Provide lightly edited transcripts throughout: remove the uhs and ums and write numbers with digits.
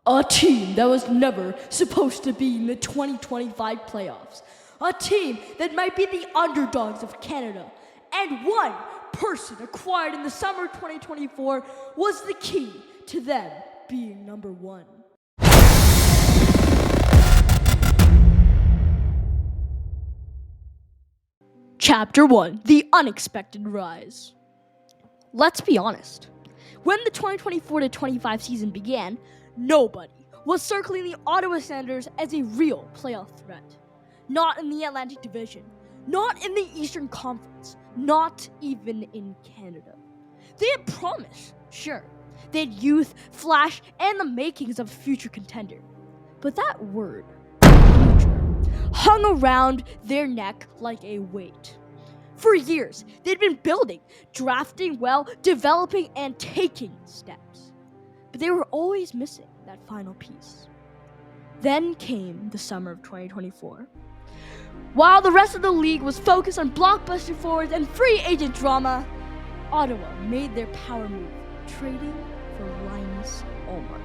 A team that was never supposed to be in the 2025 playoffs. A team that might be the underdogs of Canada. And one person acquired in the summer 2024 was the key to them being number one. Chapter 1, The Unexpected Rise. Let's be honest. When the 2024-25 season began, nobody was circling the Ottawa Senators as a real playoff threat. Not in the Atlantic Division, not in the Eastern Conference, not even in Canada. They had promise, sure. They had youth, flash, and the makings of a future contender. But that word, future, hung around their neck like a weight. For years, they'd been building, drafting well, developing, and taking steps. But they were always missing that final piece. Then came the summer of 2024. While the rest of the league was focused on blockbuster forwards and free agent drama, Ottawa made their power move, trading for Linus Ullmark.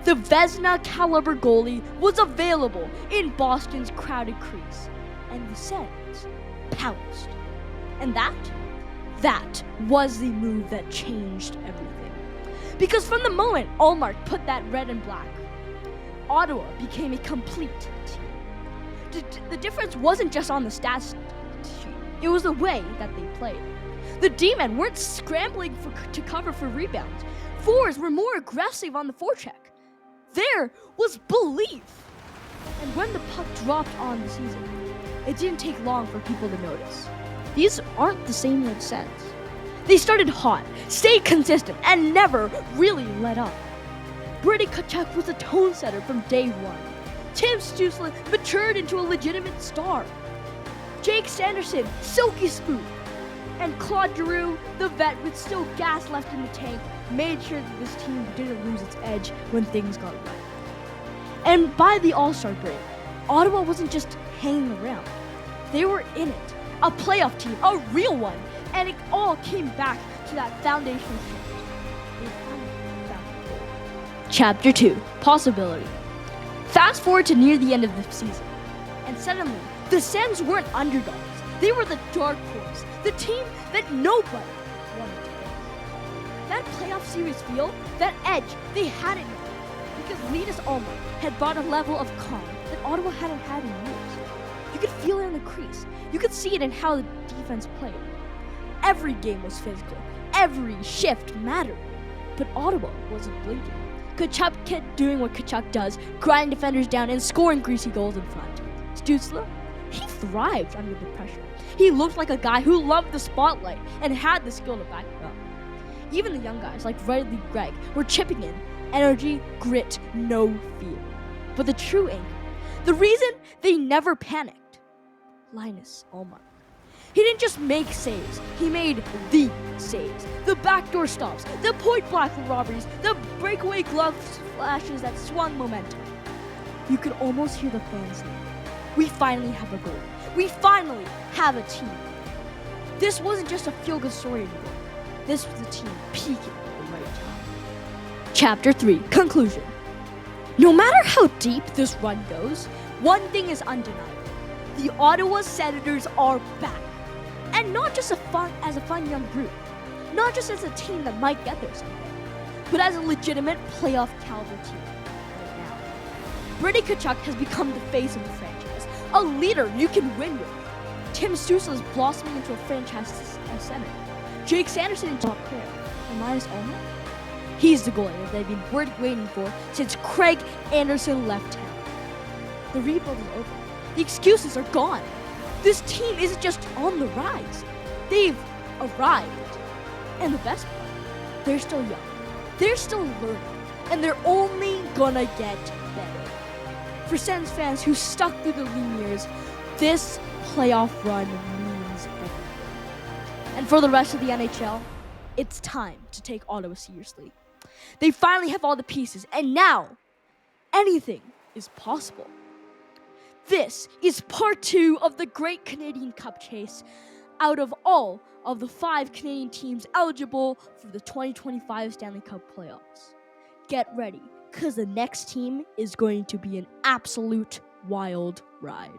The Vezina caliber goalie was available in Boston's crowded crease, and the Sens pounced. And that was the move that changed everything. Because from the moment Ullmark put that red and black, Ottawa became a complete team. The difference wasn't just on the stats sheet, it was the way that they played. The D-men weren't scrambling to cover for rebounds. Forwards were more aggressive on the forecheck. There was belief. And when the puck dropped on the season, it didn't take long for people to notice. These aren't the same old Sens. They started hot, stayed consistent, and never really let up. Brady Tkachuk was a tone setter from day one. Tim Stützle matured into a legitimate star. Jake Sanderson, silky smooth. And Claude Giroux, the vet with still gas left in the tank, made sure that this team didn't lose its edge when things got right. And by the All-Star break, Ottawa wasn't just hanging around. They were in it. A playoff team, a real one, and it all came back to that foundational shift. They finally found the goal. Chapter 2, Possibility. Fast forward to near the end of the season, and suddenly, the Sens weren't underdogs. They were the dark horse, the team that nobody wanted to face. That playoff series feel, that edge, they had it now, because Linus Ullmark had brought a level of calm that Ottawa hadn't had in years. You could feel it in the crease. You could see it in how the defense played. Every game was physical. Every shift mattered. But Ottawa wasn't blinking. Tkachuk kept doing what Tkachuk does, grinding defenders down and scoring greasy goals in front. Stützle, he thrived under the pressure. He looked like a guy who loved the spotlight and had the skill to back it up. Even the young guys like Riley Gregg were chipping in. Energy, grit, no fear. But the true anchor, the reason they never panicked, Linus Ullmark. He didn't just make saves, he made the saves. The backdoor stops, the point-blank robberies, the breakaway glove flashes that swung momentum. You could almost hear the fans say, "We finally have a goal. We finally have a team." This wasn't just a feel-good story anymore. This was a team peaking at the right time. Chapter 3, Conclusion. No matter how deep this run goes, one thing is undeniable. The Ottawa Senators are back. And not just as a fun young group. Not just as a team that might get there someday. But as a legitimate playoff caliber team right now. Brady Tkachuk has become the face of the franchise. A leader you can win with. Tim Stützle is blossoming into a franchise center. Jake Sanderson is top player. And Linus Ullmark? He's the goalie that they've been waiting for since Craig Anderson left town. The rebuild is over. The excuses are gone. This team isn't just on the rise. They've arrived. And the best part, they're still young. They're still learning. And they're only gonna get better. For Sens fans who stuck through the lean years, this playoff run means everything. And for the rest of the NHL, it's time to take Ottawa seriously. They finally have all the pieces, and now, anything is possible. This is part 2 of the Great Canadian Cup Chase out of all of the 5 Canadian teams eligible for the 2025 Stanley Cup Playoffs. Get ready because the next team is going to be an absolute wild ride.